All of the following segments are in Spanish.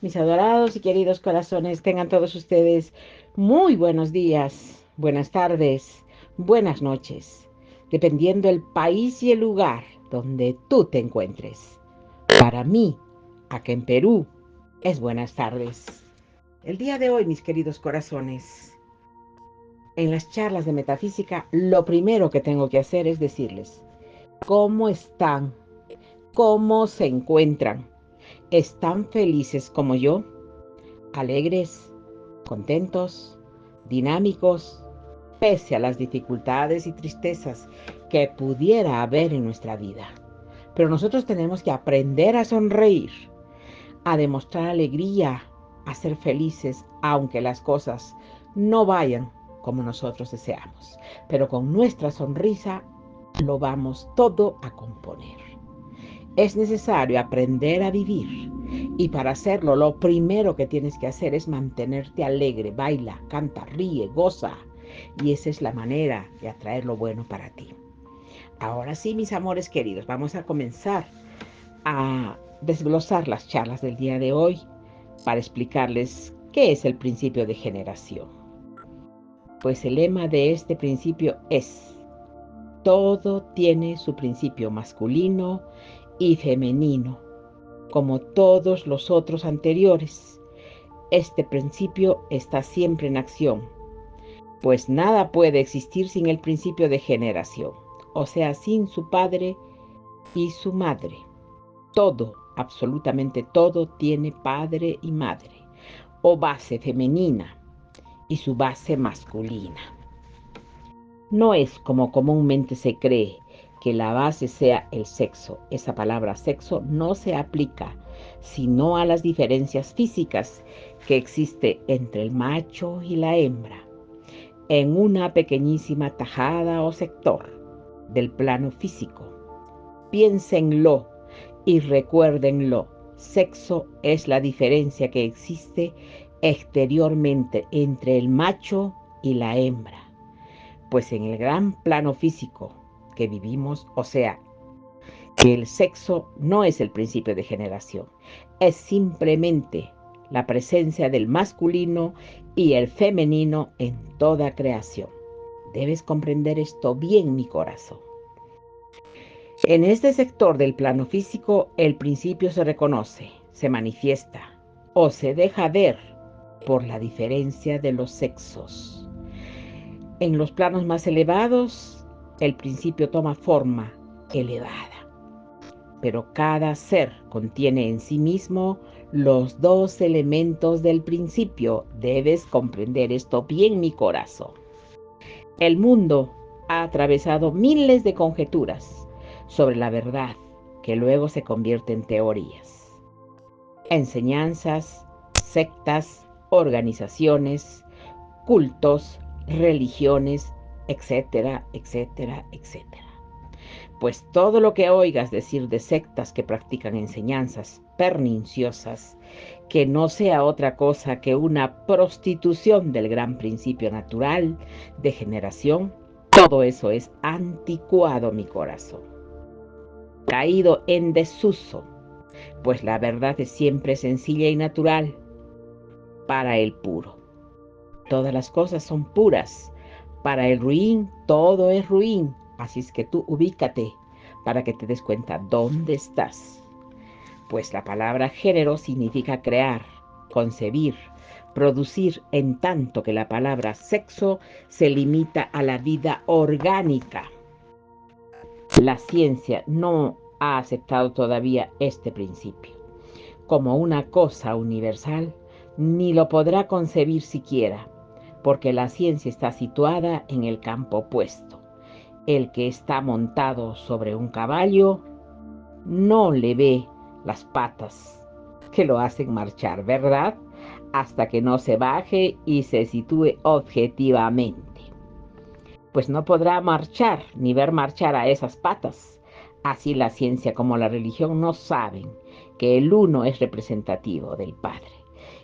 Mis adorados y queridos corazones, tengan todos ustedes muy buenos días, buenas tardes, buenas noches, dependiendo el país y el lugar donde tú te encuentres. Para mí, acá en Perú, es buenas tardes. El día de hoy, mis queridos corazones, en las charlas de metafísica, lo primero que tengo que hacer es decirles cómo están, cómo se encuentran. ¿Están felices como yo? ¿Alegres, contentos, dinámicos, pese a las dificultades y tristezas que pudiera haber en nuestra vida? Pero nosotros tenemos que aprender a sonreír, a demostrar alegría, a ser felices, aunque las cosas no vayan como nosotros deseamos. Pero con nuestra sonrisa lo vamos todo a componer. Es necesario aprender a vivir y para hacerlo lo primero que tienes que hacer es mantenerte alegre, baila, canta, ríe, goza y esa es la manera de atraer lo bueno para ti. Ahora sí, mis amores queridos, vamos a comenzar a desglosar las charlas del día de hoy para explicarles qué es el principio de generación. Pues el lema de este principio es: todo tiene su principio masculino y femenino, como todos los otros anteriores. Este principio está siempre en acción, pues nada puede existir sin el principio de generación, o sea, sin su padre y su madre. Todo, absolutamente todo, tiene padre y madre, o base femenina y su base masculina. No es como comúnmente se cree que la base sea el sexo. Esa palabra sexo no se aplica sino a las diferencias físicas que existe entre el macho y la hembra, en una pequeñísima tajada o sector del plano físico. Piénsenlo y recuérdenlo. Sexo es la diferencia que existe exteriormente entre el macho y la hembra. Pues en el gran plano físico que vivimos, o sea, que el sexo no es el principio de generación, es simplemente la presencia del masculino y el femenino en toda creación. Debes comprender esto bien, mi corazón. En este sector del plano físico, el principio se reconoce, se manifiesta o se deja ver por la diferencia de los sexos. En los planos más elevados, el principio toma forma elevada, pero cada ser contiene en sí mismo los dos elementos del principio. Debes comprender esto bien, mi corazón. El mundo ha atravesado miles de conjeturas sobre la verdad que luego se convierte en teorías, enseñanzas, sectas, organizaciones, cultos, religiones, etcétera, etcétera, etcétera. Pues todo lo que oigas decir de sectas que practican enseñanzas perniciosas, que no sea otra cosa que una prostitución del gran principio natural de generación, todo eso es anticuado, mi corazón, caído en desuso, pues la verdad es siempre sencilla y natural para el puro. Todas las cosas son puras. Para el ruin, todo es ruin. Así es que tú ubícate para que te des cuenta dónde estás. Pues la palabra género significa crear, concebir, producir, en tanto que la palabra sexo se limita a la vida orgánica. La ciencia no ha aceptado todavía este principio como una cosa universal, ni lo podrá concebir siquiera, porque la ciencia está situada en el campo opuesto. El que está montado sobre un caballo no le ve las patas que lo hacen marchar, ¿verdad? Hasta que no se baje y se sitúe objetivamente. Pues no podrá marchar ni ver marchar a esas patas. Así la ciencia como la religión no saben que el uno es representativo del Padre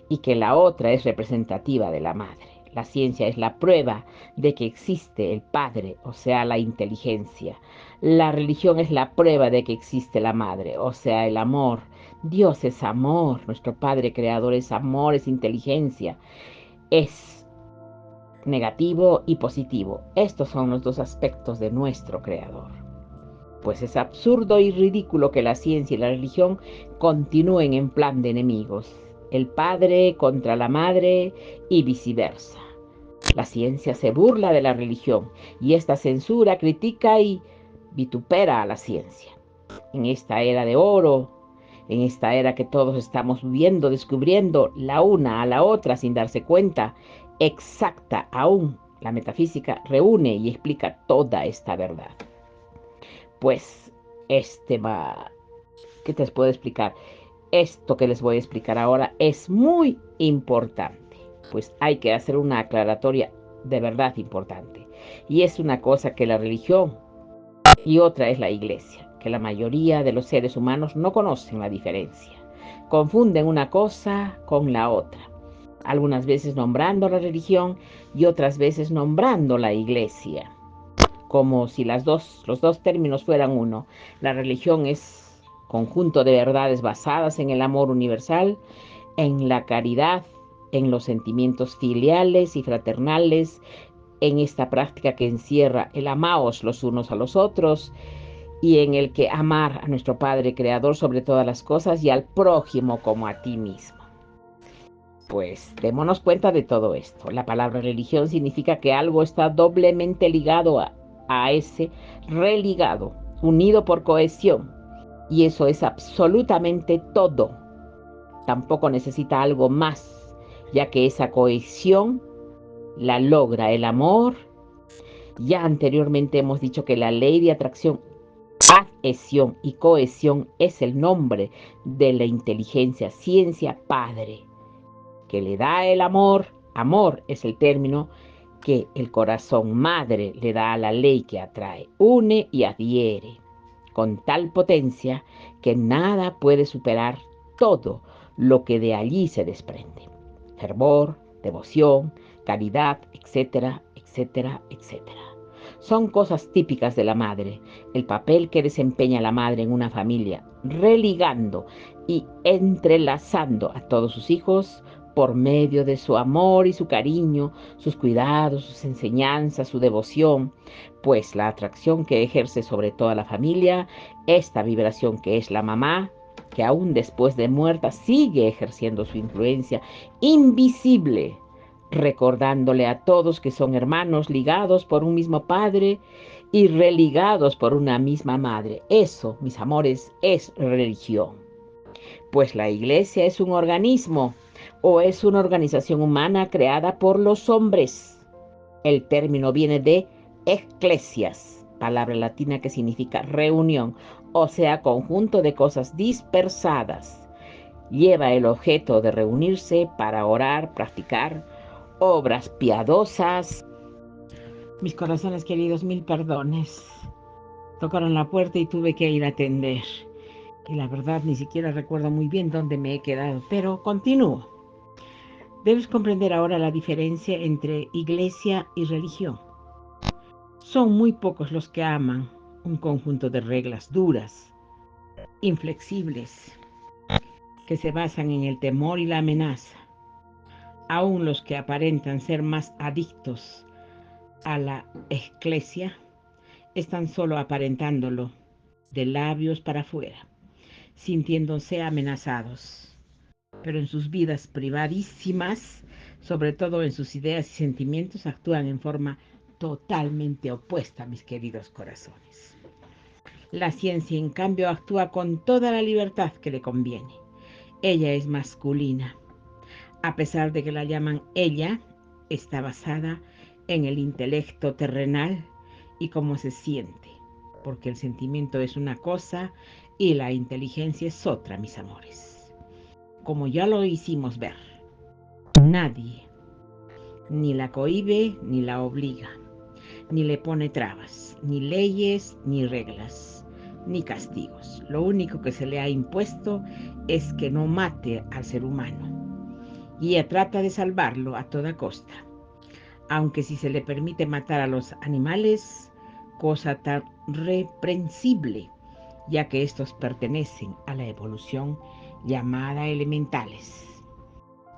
y que la otra es representativa de la Madre. La ciencia es la prueba de que existe el Padre, o sea, la inteligencia. La religión es la prueba de que existe la Madre, o sea, el amor. Dios es amor, nuestro Padre Creador es amor, es inteligencia, es negativo y positivo. Estos son los dos aspectos de nuestro Creador. Pues es absurdo y ridículo que la ciencia y la religión continúen en plan de enemigos. El padre contra la madre y viceversa. La ciencia se burla de la religión y esta censura, critica y vitupera a la ciencia. En esta era de oro, en esta era que todos estamos viviendo, descubriendo la una a la otra sin darse cuenta, exacta aún, la metafísica reúne y explica toda esta verdad. Pues ¿qué te puedo explicar? Esto que les voy a explicar ahora es muy importante, pues hay que hacer una aclaratoria de verdad importante. Y es una cosa que la religión y otra es la iglesia, que la mayoría de los seres humanos no conocen la diferencia. Confunden una cosa con la otra, algunas veces nombrando la religión y otras veces nombrando la iglesia, como si los dos términos fueran uno. La religión es conjunto de verdades basadas en el amor universal, en la caridad, en los sentimientos filiales y fraternales, en esta práctica que encierra el amaos los unos a los otros y en el que amar a nuestro Padre Creador sobre todas las cosas y al prójimo como a ti mismo. Pues démonos cuenta de todo esto. La palabra religión significa que algo está doblemente ligado a ese religado, unido por cohesión. Y eso es absolutamente todo. Tampoco necesita algo más, ya que esa cohesión la logra el amor. Ya anteriormente hemos dicho que la ley de atracción, adhesión y cohesión es el nombre de la inteligencia, ciencia padre, que le da el amor. Amor es el término que el corazón madre le da a la ley que atrae, une y adhiere, con tal potencia que nada puede superar todo lo que de allí se desprende. Fervor, devoción, caridad, etcétera, etcétera, etcétera. Son cosas típicas de la madre, el papel que desempeña la madre en una familia, religando y entrelazando a todos sus hijos por medio de su amor y su cariño, sus cuidados, sus enseñanzas, su devoción, pues la atracción que ejerce sobre toda la familia, esta vibración que es la mamá, que aún después de muerta sigue ejerciendo su influencia invisible, recordándole a todos que son hermanos ligados por un mismo padre y religados por una misma madre. Eso, mis amores, es religión. Pues la iglesia es un organismo o es una organización humana creada por los hombres. El término viene de ecclesias, palabra latina que significa reunión, o sea, conjunto de cosas dispersadas. Lleva el objeto de reunirse para orar, practicar obras piadosas. Mis corazones queridos, mil perdones. Tocaron la puerta y tuve que ir a atender. Y la verdad ni siquiera recuerdo muy bien dónde me he quedado, pero continúo. Debes comprender ahora la diferencia entre iglesia y religión. Son muy pocos los que aman un conjunto de reglas duras, inflexibles, que se basan en el temor y la amenaza. Aún los que aparentan ser más adictos a la eclesia están solo aparentándolo, de labios para afuera, sintiéndose amenazados. Pero en sus vidas privadísimas, sobre todo en sus ideas y sentimientos, actúan en forma totalmente opuesta, mis queridos corazones. La ciencia, en cambio, actúa con toda la libertad que le conviene. Ella es masculina. A pesar de que la llaman ella, está basada en el intelecto terrenal y cómo se siente, porque el sentimiento es una cosa y la inteligencia es otra, mis amores. Como ya lo hicimos ver, nadie ni la cohíbe ni la obliga, ni le pone trabas, ni leyes, ni reglas, ni castigos. Lo único que se le ha impuesto es que no mate al ser humano. Y ella trata de salvarlo a toda costa. aunque si se le permite matar a los animales, cosa tan reprensible, ya que estos pertenecen a la evolución llamada elementales,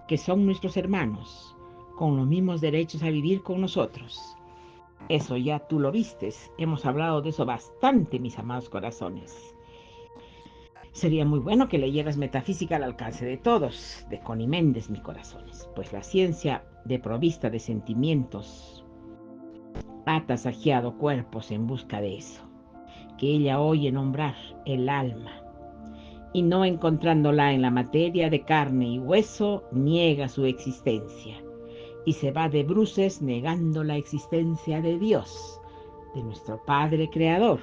que son nuestros hermanos, con los mismos derechos a vivir con nosotros. Eso ya tú lo vistes, hemos hablado de eso bastante, mis amados corazones. Sería muy bueno que leyeras Metafísica al alcance de todos, de Connie Méndez, mis corazones, pues la ciencia desprovista de sentimientos ha tasajeado cuerpos en busca de eso, que ella oye nombrar el alma, y no encontrándola en la materia de carne y hueso, niega su existencia, y se va de bruces negando la existencia de Dios, de nuestro Padre Creador,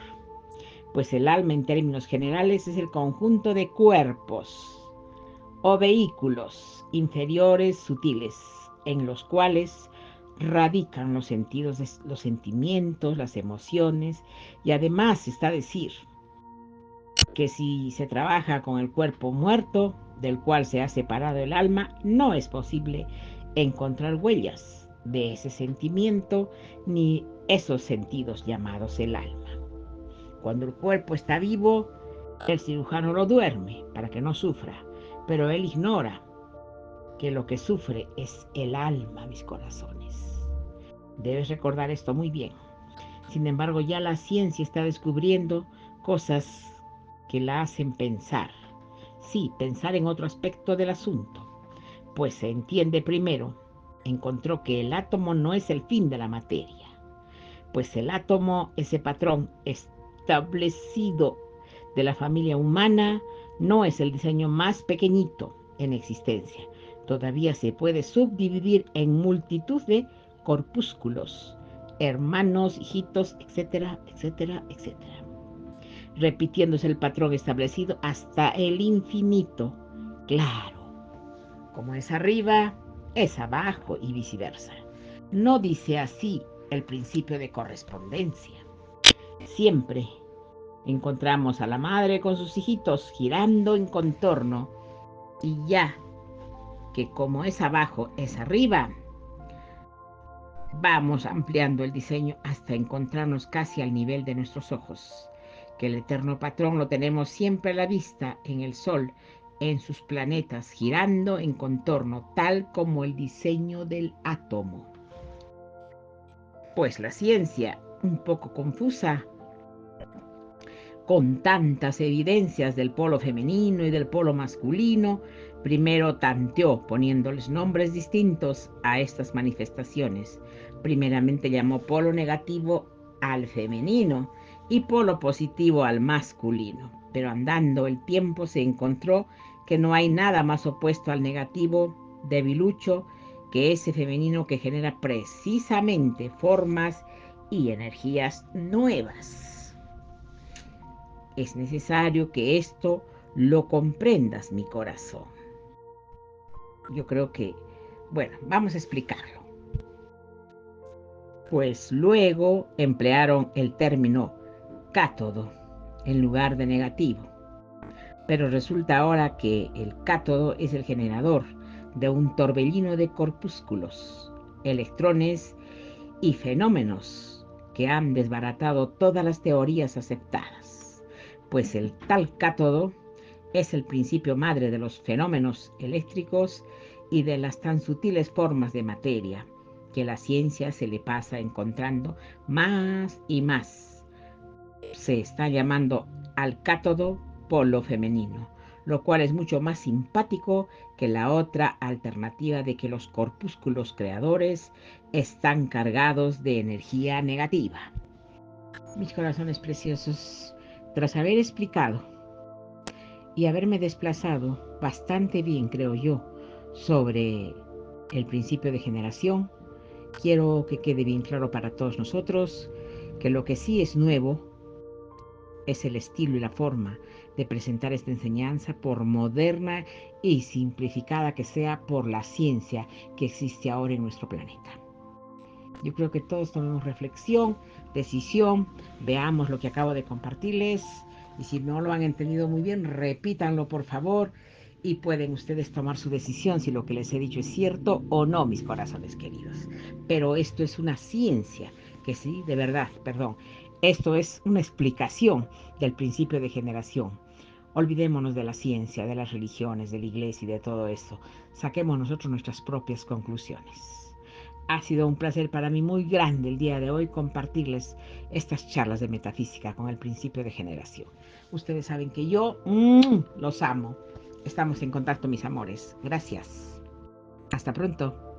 pues el alma en términos generales es el conjunto de cuerpos o vehículos inferiores sutiles en los cuales radican los sentidos, los sentimientos, las emociones, y además está a decir que si se trabaja con el cuerpo muerto, del cual se ha separado el alma, no es posible encontrar huellas de ese sentimiento ni esos sentidos llamados el alma. Cuando el cuerpo está vivo, el cirujano lo duerme para que no sufra, pero él ignora que lo que sufre es el alma, mis corazones. Debes recordar esto muy bien. Sin embargo, ya la ciencia está descubriendo cosas que la hacen pensar. Sí, pensar en otro aspecto del asunto. Pues se entiende primero, encontró que el átomo no es el fin de la materia. Pues el átomo, ese patrón establecido de la familia humana, no es el diseño más pequeñito en existencia. Todavía se puede subdividir en multitud de corpúsculos, hermanos, hijitos, etcétera, etcétera, etcétera, repitiéndose el patrón establecido hasta el infinito. Claro, como es arriba, es abajo y viceversa. No dice así el principio de correspondencia. Siempre encontramos a la madre con sus hijitos girando en contorno, y ya que como es abajo es arriba, vamos ampliando el diseño hasta encontrarnos casi al nivel de nuestros ojos, que el eterno patrón lo tenemos siempre a la vista en el Sol, en sus planetas, girando en contorno, tal como el diseño del átomo. Pues la ciencia, un poco confusa, con tantas evidencias del polo femenino y del polo masculino, primero tanteó poniéndoles nombres distintos a estas manifestaciones. Primeramente llamó polo negativo al femenino y polo positivo al masculino, pero andando el tiempo se encontró que no hay nada más opuesto al negativo debilucho que ese femenino que genera precisamente formas y energías nuevas. Es necesario que esto lo comprendas, mi corazón. Yo creo que, bueno, vamos a explicarlo. Pues luego emplearon el término cátodo en lugar de negativo. Pero resulta ahora que el cátodo es el generador de un torbellino de corpúsculos, electrones y fenómenos que han desbaratado todas las teorías aceptadas. Pues el tal cátodo es el principio madre de los fenómenos eléctricos y de las tan sutiles formas de materia que la ciencia se le pasa encontrando más y más. Se está llamando al cátodo polo femenino, lo cual es mucho más simpático que la otra alternativa de que los corpúsculos creadores están cargados de energía negativa. Mis corazones preciosos, tras haber explicado y haberme desplazado bastante bien, creo yo, sobre el principio de generación, quiero que quede bien claro para todos nosotros que lo que sí es nuevo es el estilo y la forma de presentar esta enseñanza, por moderna y simplificada que sea, por la ciencia que existe ahora en nuestro planeta. Yo creo que todos tomemos reflexión, decisión, veamos lo que acabo de compartirles, y si no lo han entendido muy bien, repítanlo por favor, y pueden ustedes tomar su decisión si lo que les he dicho es cierto o no, mis corazones queridos. Pero esto es una ciencia, que sí, de verdad, perdón, esto es una explicación del principio de generación. Olvidémonos de la ciencia, de las religiones, de la iglesia y de todo esto. Saquemos nosotros nuestras propias conclusiones. Ha sido un placer para mí muy grande el día de hoy compartirles estas charlas de metafísica con el principio de generación. Ustedes saben que yo los amo. Estamos en contacto, mis amores. Gracias. Hasta pronto.